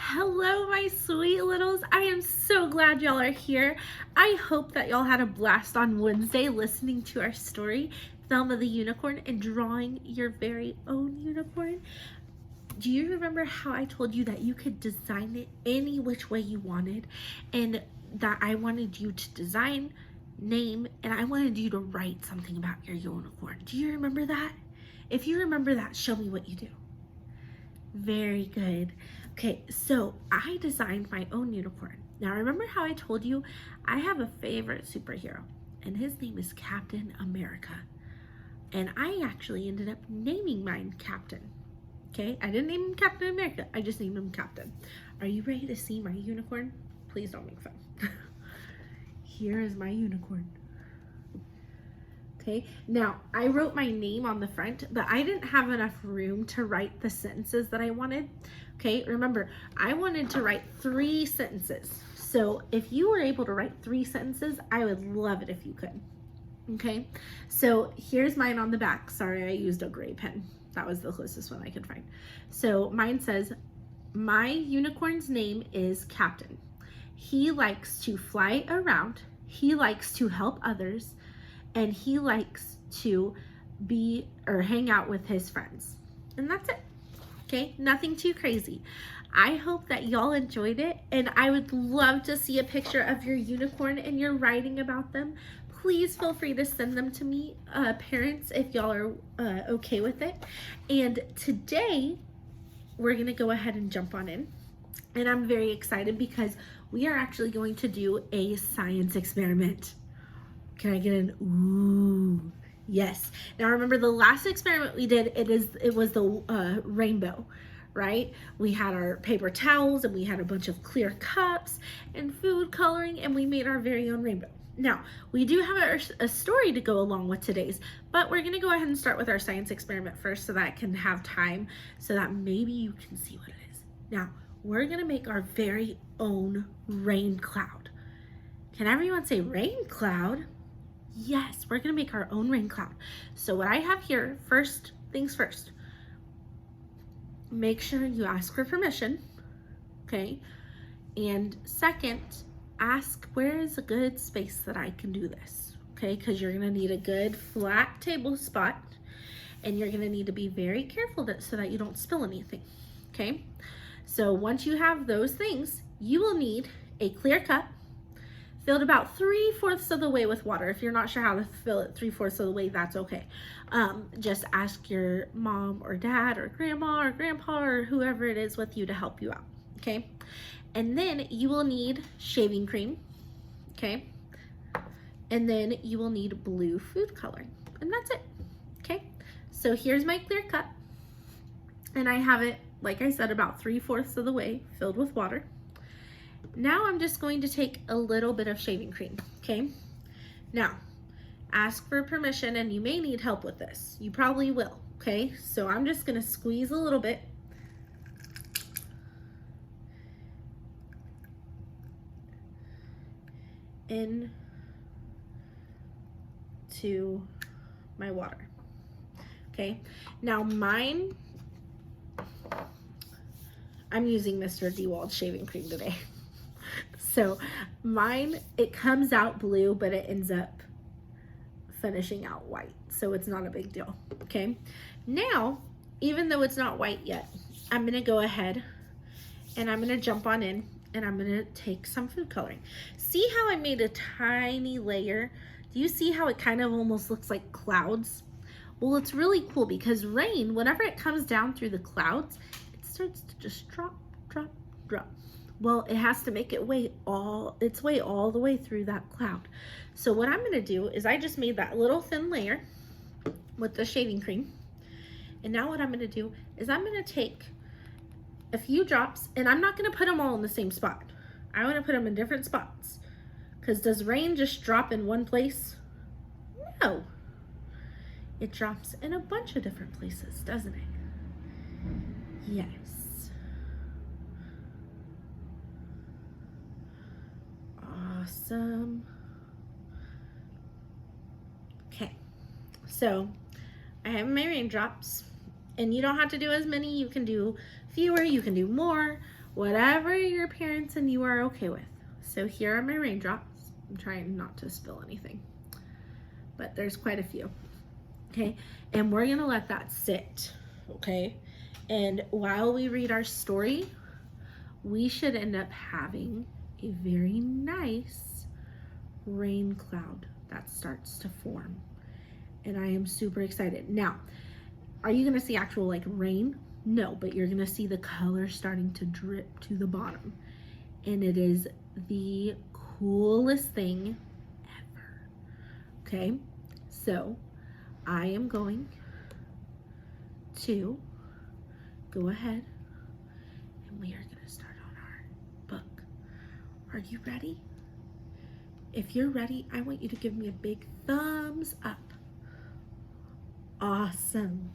Hello, my sweet littles. I am so glad y'all are here. I hope that y'all had a blast on Wednesday listening to our story, Thelma the Unicorn, and drawing your very own unicorn. Do you remember how I told you that you could design it any which way you wanted, and that I wanted you to design, name, and I wanted you to write something about your unicorn? Do you remember that? If you remember that, show me what you do. Very good. Okay, so I designed my own unicorn. Now, remember how I told you I have a favorite superhero, and his name is Captain America. And I actually ended up naming mine Captain. Okay, I didn't name him Captain America, I just named him Captain. Are you ready to see my unicorn? Please don't make fun. Here is my unicorn. Okay, now I wrote my name on the front, but I didn't have enough room to write the sentences that I wanted. Okay, remember, I wanted to write 3 sentences. So if you were able to write 3 sentences, I would love it if you could. Okay, so here's mine on the back. Sorry, I used a gray pen. That was the closest one I could find. So mine says, my unicorn's name is Captain. He likes to fly around. He likes to help others. And he likes to be or hang out with his friends. And that's it. Okay, nothing too crazy. I hope that y'all enjoyed it, and I would love to see a picture of your unicorn and you're writing about them. Please feel free to send them to me, parents, if y'all are okay with it. And today, we're gonna go ahead and jump on in. And I'm very excited because we are actually going to do a science experiment. Can I get an ooh? Yes. Now remember, the last experiment we did, it was the rainbow, right? We had our paper towels and we had a bunch of clear cups and food coloring, and we made our very own rainbow. Now, we do have a story to go along with today's, but we're gonna go ahead and start with our science experiment first so that I can have time so that maybe you can see what it is. Now, we're gonna make our very own rain cloud. Can everyone say rain cloud? Yes, we're gonna make our own rain cloud. So what I have here, first things first, make sure you ask for permission, okay? And second, ask where is a good space that I can do this, okay? Because you're gonna need a good flat table spot, and you're gonna need to be very careful so that you don't spill anything, okay? So once you have those things, you will need a clear cup, filled about 3/4 of the way with water. If you're not sure how to fill it 3/4 of the way, that's okay. Just ask your mom or dad or grandma or grandpa or whoever it is with you to help you out, okay? And then you will need shaving cream, okay? And then you will need blue food coloring, and that's it, okay? So here's my clear cup, and I have it, like I said, about 3/4 of the way filled with water. Now I'm just going to take a little bit of shaving cream, okay? Now, ask for permission, and you may need help with this. You probably will, okay? So I'm just gonna squeeze a little bit. Into my water, okay? Now mine, I'm using Mr. DeWalt shaving cream today. So mine, it comes out blue, but it ends up finishing out white. So it's not a big deal, okay? Now, even though it's not white yet, I'm gonna go ahead and I'm gonna jump on in and I'm gonna take some food coloring. See how I made a tiny layer? Do you see how it kind of almost looks like clouds? Well, it's really cool because rain, whenever it comes down through the clouds, it starts to just drop, drop, drop. Well, it has to make its way all the way through that cloud. So what I'm gonna do is I just made that little thin layer with the shaving cream. And now what I'm gonna do is I'm gonna take a few drops, and I'm not gonna put them all in the same spot. I wanna put them in different spots. Because does rain just drop in one place? No. It drops in a bunch of different places, doesn't it? Yes. Awesome. Okay, so I have my raindrops, and you don't have to do as many. You can do fewer, you can do more, whatever your parents and you are okay with. So here are my raindrops. I'm trying not to spill anything, but there's quite a few. Okay, and we're gonna let that sit, okay? And while we read our story, we should end up having a very nice rain cloud that starts to form. And I am super excited. Now, are you gonna see actual like rain? No, but you're gonna see the color starting to drip to the bottom. And it is the coolest thing ever, okay? So I am going to go ahead and we are gonna start on our book. Are you ready? If you're ready, I want you to give me a big thumbs up. Awesome.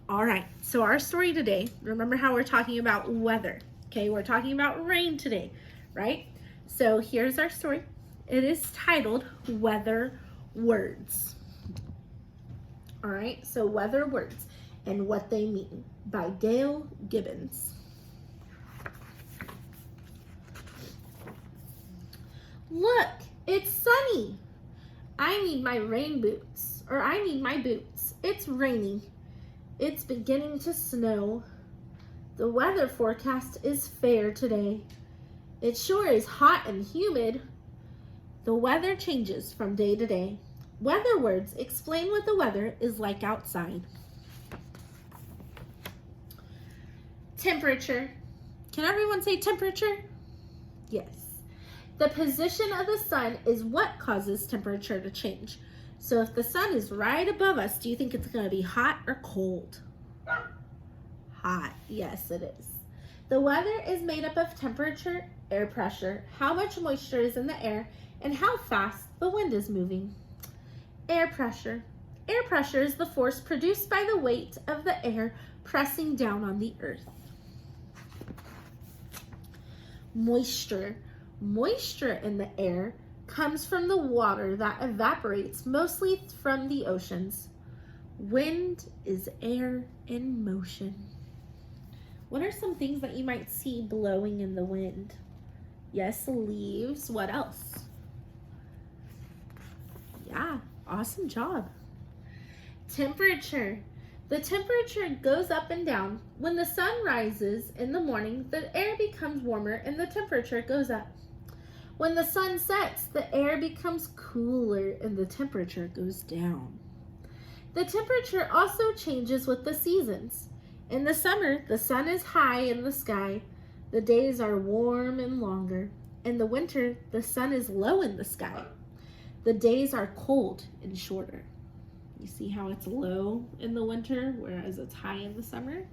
All right, so our story today, remember how we're talking about weather, okay? We're talking about rain today, right? So here's our story. It is titled Weather Words. All right, so Weather Words and What They Mean by Dale Gibbons. Look, it's sunny. I need my rain boots, or I need my boots. It's raining. It's beginning to snow. The weather forecast is fair today. It sure is hot and humid. The weather changes from day to day. Weather words explain what the weather is like outside. Temperature. Can everyone say temperature? Yes. The position of the sun is what causes temperature to change. So if the sun is right above us, do you think it's going to be hot or cold? Hot. Yes, it is. The weather is made up of temperature, air pressure, how much moisture is in the air, and how fast the wind is moving. Air pressure. Air pressure is the force produced by the weight of the air pressing down on the earth. Moisture. Moisture in the air comes from the water that evaporates mostly from the oceans. Wind is air in motion. What are some things that you might see blowing in the wind? Yes, leaves. What else? Yeah, awesome job. Temperature. The temperature goes up and down. When the sun rises in the morning, the air becomes warmer and the temperature goes up. When the sun sets, the air becomes cooler and the temperature goes down. The temperature also changes with the seasons. In the summer, the sun is high in the sky. The days are warm and longer. In the winter, the sun is low in the sky. The days are cold and shorter. You see how it's low in the winter, whereas it's high in the summer?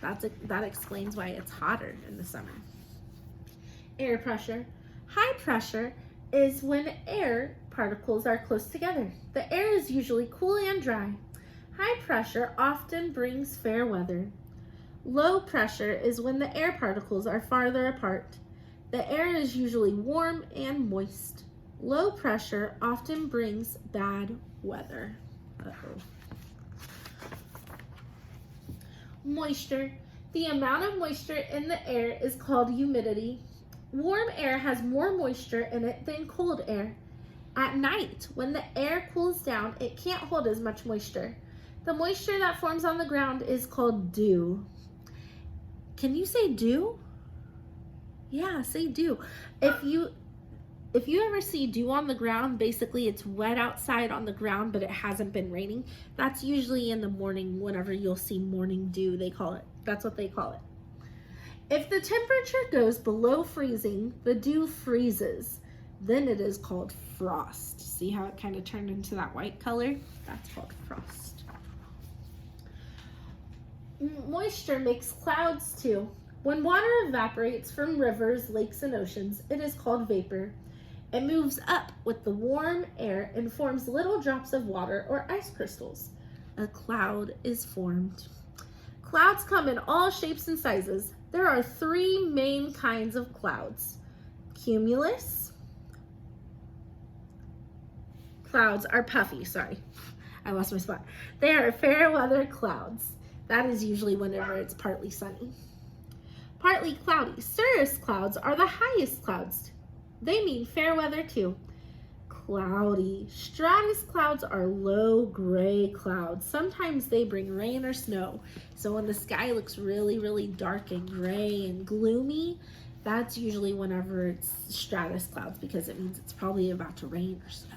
That explains why it's hotter in the summer. Air pressure. High pressure is when air particles are close together. The air is usually cool and dry. High pressure often brings fair weather. Low pressure is when the air particles are farther apart. The air is usually warm and moist. Low pressure often brings bad weather. Moisture. The amount of moisture in the air is called humidity. Warm air has more moisture in it than cold air. At night, when the air cools down, it can't hold as much moisture. The moisture that forms on the ground is called dew. Can you say dew? Yeah, say dew. If you ever see dew on the ground, basically it's wet outside on the ground, but it hasn't been raining. That's usually in the morning whenever you'll see morning dew, they call it. That's what they call it. If the temperature goes below freezing, the dew freezes. Then it is called frost. See how it kind of turned into that white color? That's called frost. Moisture makes clouds too. When water evaporates from rivers, lakes, and oceans, it is called vapor. It moves up with the warm air and forms little drops of water or ice crystals. A cloud is formed. Clouds come in all shapes and sizes. There are three main kinds of clouds. Cumulus. Clouds are puffy, sorry. I lost my spot. They are fair weather clouds. That is usually whenever it's partly sunny. Partly cloudy. Cirrus clouds are the highest clouds. They mean fair weather too. Cloudy. Stratus clouds are low gray clouds. Sometimes they bring rain or snow. So when the sky looks really, really dark and gray and gloomy, that's usually whenever it's stratus clouds, because it means it's probably about to rain or snow.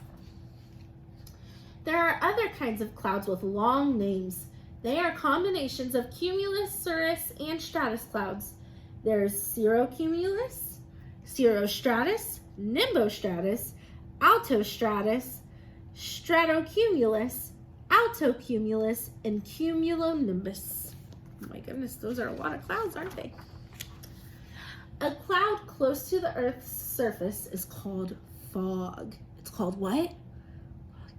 There are other kinds of clouds with long names. They are combinations of cumulus, cirrus, and stratus clouds. There's cirrocumulus, cirrostratus, nimbostratus, altostratus, stratocumulus, altocumulus, and cumulonimbus. Oh my goodness, those are a lot of clouds, aren't they? A cloud close to the Earth's surface is called fog. It's called what?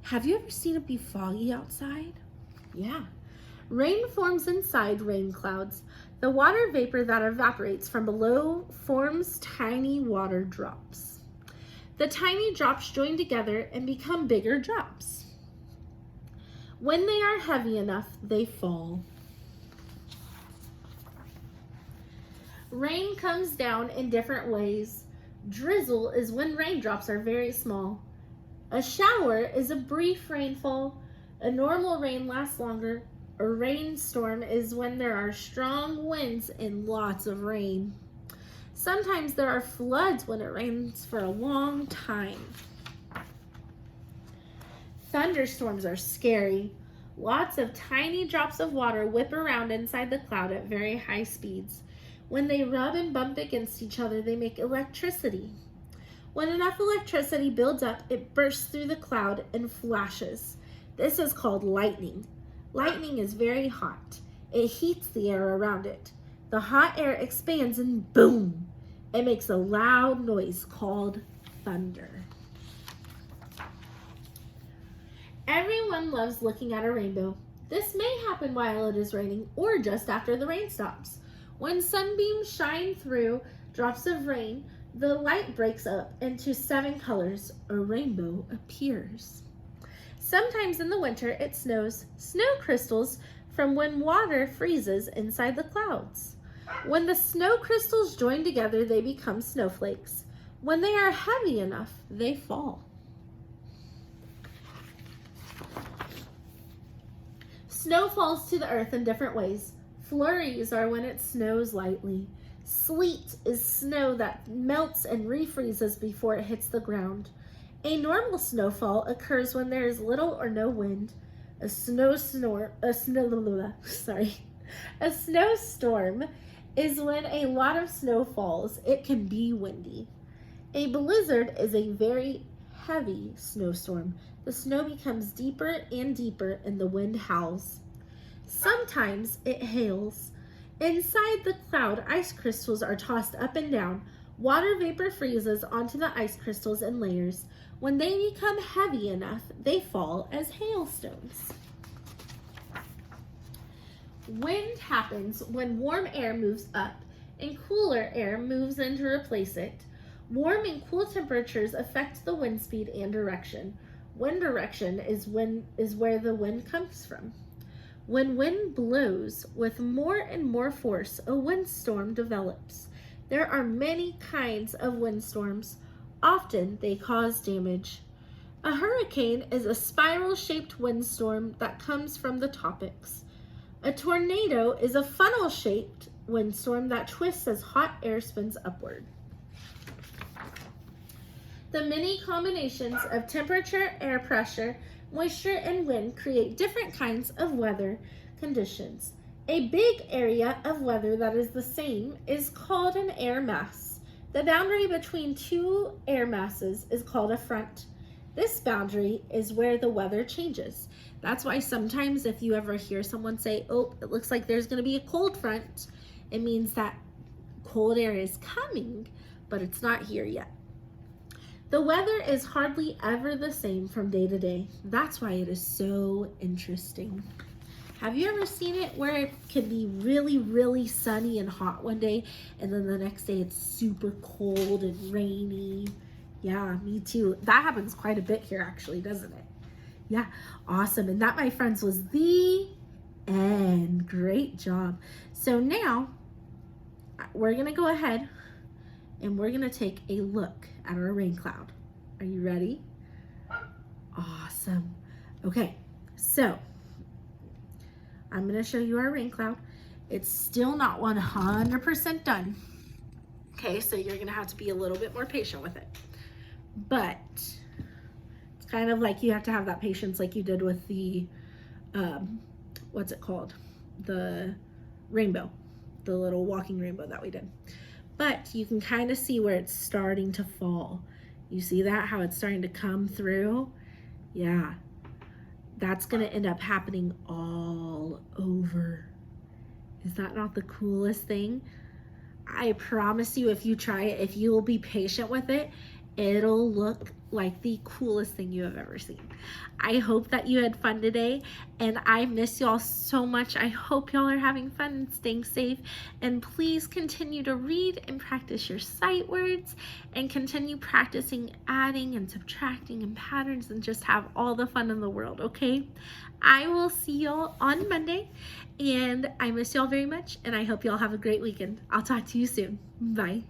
Have you ever seen it be foggy outside? Yeah. Rain forms inside rain clouds. The water vapor that evaporates from below forms tiny water drops. The tiny drops join together and become bigger drops. When they are heavy enough, they fall. Rain comes down in different ways. Drizzle is when raindrops are very small. A shower is a brief rainfall. A normal rain lasts longer. A rainstorm is when there are strong winds and lots of rain. Sometimes there are floods when it rains for a long time. Thunderstorms are scary. Lots of tiny drops of water whip around inside the cloud at very high speeds. When they rub and bump against each other, they make electricity. When enough electricity builds up, it bursts through the cloud and flashes. This is called lightning. Lightning is very hot. It heats the air around it. The hot air expands and boom! It makes a loud noise called thunder. Everyone loves looking at a rainbow. This may happen while it is raining or just after the rain stops. When sunbeams shine through drops of rain, the light breaks up into 7 colors. A rainbow appears. Sometimes in the winter it snows. Snow crystals from when water freezes inside the clouds. When the snow crystals join together, they become snowflakes. When they are heavy enough, they fall. Snow falls to the earth in different ways. Flurries are when it snows lightly. Sleet is snow that melts and refreezes before it hits the ground. A normal snowfall occurs when there is little or no wind. A snowstorm is when a lot of snow falls. It can be windy. A blizzard is a very heavy snowstorm. The snow becomes deeper and deeper and the wind howls. Sometimes it hails. Inside the cloud, ice crystals are tossed up and down. Water vapor freezes onto the ice crystals in layers. When they become heavy enough, they fall as hailstones. Wind happens when warm air moves up and cooler air moves in to replace it. Warm and cool temperatures affect the wind speed and direction. Wind direction is where the wind comes from. When wind blows with more and more force, a windstorm develops. There are many kinds of windstorms. Often they cause damage. A hurricane is a spiral-shaped windstorm that comes from the tropics. A tornado is a funnel-shaped windstorm that twists as hot air spins upward. The many combinations of temperature, air pressure, moisture, and wind create different kinds of weather conditions. A big area of weather that is the same is called an air mass. The boundary between 2 air masses is called a front. This boundary is where the weather changes. That's why sometimes if you ever hear someone say, oh, it looks like there's going to be a cold front, it means that cold air is coming, but it's not here yet. The weather is hardly ever the same from day to day. That's why it is so interesting. Have you ever seen it where it can be really, really sunny and hot one day, and then the next day it's super cold and rainy? Yeah, me too. That happens quite a bit here actually, doesn't it? Yeah, awesome. And that, my friends, was the end. Great job. So now we're gonna go ahead and we're gonna take a look at our rain cloud. Are you ready? Awesome. Okay, so I'm gonna show you our rain cloud. It's still not 100% done. Okay, so you're gonna have to be a little bit more patient with it. But it's kind of like you have to have that patience like you did with the, what's it called? The rainbow, the little walking rainbow that we did. But you can kind of see where it's starting to fall. You see that, how it's starting to come through? Yeah, that's gonna end up happening all over. Is that not the coolest thing? I promise you, if you try it, if you will be patient with it, it'll look like the coolest thing you have ever seen. I hope that you had fun today, and I miss y'all so much. I hope y'all are having fun and staying safe, and please continue to read and practice your sight words, and continue practicing adding and subtracting and patterns, and just have all the fun in the world, okay? I will see y'all on Monday, and I miss y'all very much, and I hope y'all have a great weekend. I'll talk to you soon. Bye.